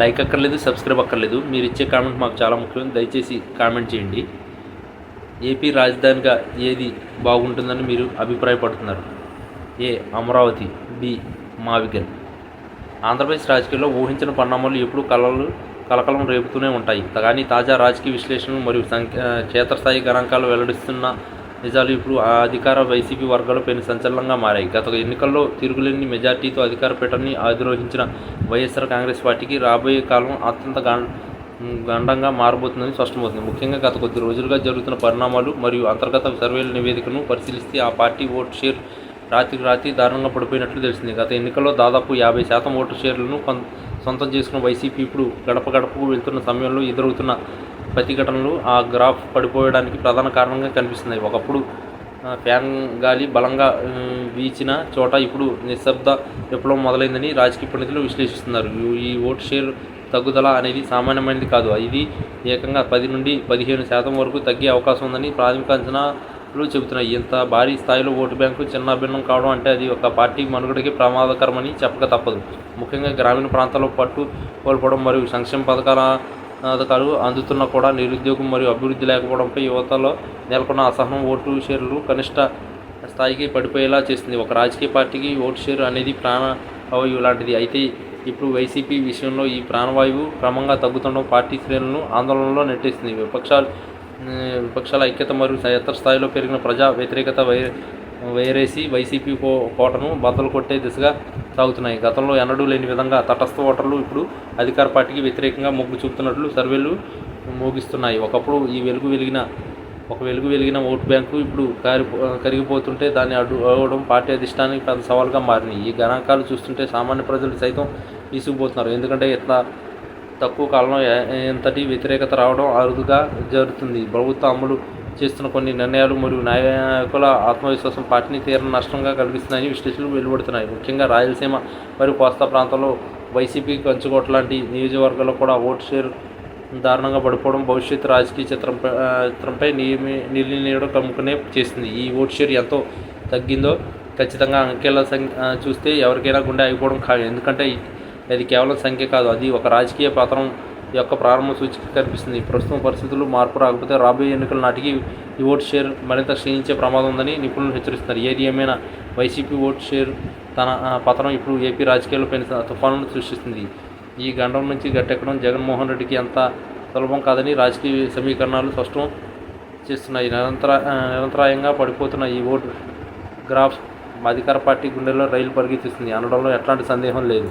Like అక్కర్లేదు, subscribe అక్కర్లేదు. మీరు ఇచ్చే కామెంట్ మాకు చాలా ముఖ్యం. దయచేసి కామెంట్ చేయండి. ఏపీ రాజధానిగా ఏది బాగుంటుందని మీరు అభిప్రాయపడుతున్నారు? ఏ. అమరావతి, బి. మావిగన్. ఆంధ్రప్రదేశ్ రాజకీయాల్లో ఊహించిన పరిణామాలు ఎప్పుడూ కలకలం రేపుతూనే ఉంటాయి. కానీ తాజా రాజకీయ విశ్లేషణలు మరియు క్షేత్రస్థాయి గణాంకాలు వెల్లడిస్తున్న నిజాలు ఇప్పుడు ఆ అధికార వైసీపీ వర్గాలు పెను సంచలనంగా మారాయి. గత ఎన్నికల్లో తిరుగులేని మెజార్టీతో అధికార పీఠాన్ని అధిరోహించిన వైఎస్ఆర్ కాంగ్రెస్ పార్టీకి రాబోయే కాలం అత్యంత గండంగా మారబోతుందని స్పష్టమవుతుంది. ముఖ్యంగా గత కొద్ది రోజులుగా జరుగుతున్న పరిణామాలు మరియు అంతర్గత సర్వేల నివేదికను పరిశీలిస్తే ఆ పార్టీ ఓటు షేర్ రాత్రికి రాత్రి దారుణంగా పడిపోయినట్లు తెలిసింది. గత ఎన్నికల్లో దాదాపు 50% ఓటు షేర్లను సొంతం చేసుకున్న వైసీపీ ఇప్పుడు గడప గడపకు వెళ్తున్న సమయంలో ఎదురవుతున్న ప్రతిఘటనలు ఆ గ్రాఫ్ పడిపోవడానికి ప్రధాన కారణంగా కనిపిస్తున్నాయి. ఒకప్పుడు ఫ్యాన్ గాలి బలంగా వీచిన చోట ఇప్పుడు నిశ్శబ్ద విప్లవం మొదలైందని రాజకీయ పండితులు విశ్లేషిస్తున్నారు. ఈ ఓటు షేర్ తగ్గుదల అనేది సామాన్యమైనది కాదు. ఇది ఏకంగా 10 నుండి 15% వరకు తగ్గే అవకాశం ఉందని ప్రాథమిక అంచనాలు చెబుతున్నాయి. ఇంత భారీ స్థాయిలో ఓటు బ్యాంకు చిన్నాభిన్నం కావడం అంటే అది ఒక పార్టీ మనుగడకి ప్రమాదకరమని చెప్పక తప్పదు. ముఖ్యంగా గ్రామీణ ప్రాంతాల్లో పట్టు కోల్పోవడం మరియు సంక్షేమ పథకాలు అందుతున్నా కూడా నిరుద్యోగం మరియు అభివృద్ధి లేకపోవడంపై యువతలో నెలకొన్న అసహనం ఓటు షేర్లు కనిష్ట స్థాయికి పడిపోయేలా చేస్తుంది. ఒక రాజకీయ పార్టీకి ఓటు షేర్ అనేది ప్రాణవాయువు లాంటిది. అయితే ఇప్పుడు వైసీపీ విషయంలో ఈ ప్రాణవాయువు క్రమంగా తగ్గుతుండడం పార్టీ శ్రేణులను ఆందోళనలో నెట్టేస్తుంది. విపక్షాల ఐక్యత మరియు క్షేత్రస్థాయిలో పెరిగిన ప్రజా వ్యతిరేకత వైరేసి వైసీపీ కోటను బద్దలు కొట్టే దిశగా సాగుతున్నాయి. గతంలో ఎన్నడూ లేని విధంగా తటస్థ ఓటర్లు ఇప్పుడు అధికార పార్టీకి వ్యతిరేకంగా మొగ్గు చూపుతున్నట్లు సర్వేలు మోగిస్తున్నాయి. ఒకప్పుడు వెలుగు వెలిగిన ఓటు బ్యాంకు ఇప్పుడు కరిగిపోతుంటే దాన్ని అడ్డుకోవడం పార్టీ అధిష్టానానికి పెద్ద సవాల్గా మారినాయి. ఈ గణాంకాలు చూస్తుంటే సామాన్య ప్రజలు సైతం విసిగిపోతున్నారు. ఎందుకంటే ఇట్లా తక్కువ కాలంలో ఎంతటి వ్యతిరేకత రావడం అరుదుగా జరుగుతుంది. ప్రభుత్వం అమలు చేస్తున్న కొన్ని నిర్ణయాలు మరియు నాయకుల ఆత్మవిశ్వాసం పార్టీని తీవ్ర నష్టంగా కలిగిస్తున్నాయని విశ్లేషణలు వెలువడుతున్నాయి. ముఖ్యంగా రాయలసీమ మరియు కోస్తా ప్రాంతంలో వైసీపీ కంచుకోట లాంటి నియోజకవర్గాల్లో కూడా ఓటు షేర్ దారుణంగా పడిపోవడం భవిష్యత్తు రాజకీయ చిత్రంపై నీడ కమ్ముకునే చేసింది. ఈ ఓటు షేర్ ఎంతో తగ్గిందో ఖచ్చితంగా అంకెల చూస్తే ఎవరికైనా గుండె ఆగిపోవడం ఖాయం. ఎందుకంటే అది కేవలం సంఖ్య కాదు, అది ఒక రాజకీయ పతనం యొక్క ప్రారంభ సూచిక కనిపిస్తుంది. ప్రస్తుతం పరిస్థితులు మార్పు రాకపోతే రాబోయే ఎన్నికల నాటికి ఈ ఓటు షేర్ మరింత క్షీణించే ప్రమాదం ఉందని నిపుణులు హెచ్చరిస్తున్నారు. ఏది ఏమైనా వైసీపీ ఓటు షేర్ తన పతనం ఇప్పుడు ఏపీ రాజకీయాల్లో పెను తుఫానును సృష్టిస్తుంది. ఈ గండం నుంచి గట్టెక్కడం జగన్మోహన్ రెడ్డికి ఎంత సులభం కాదని రాజకీయ సమీకరణాలు స్పష్టం చేస్తున్నాయి. నిరంతరాయంగా పడిపోతున్న ఈ ఓటు గ్రాఫ్ అధికార పార్టీ గుండెల్లో రైలు పరిగెత్తిస్తుంది అనడంలో ఎట్లాంటి సందేహం లేదు.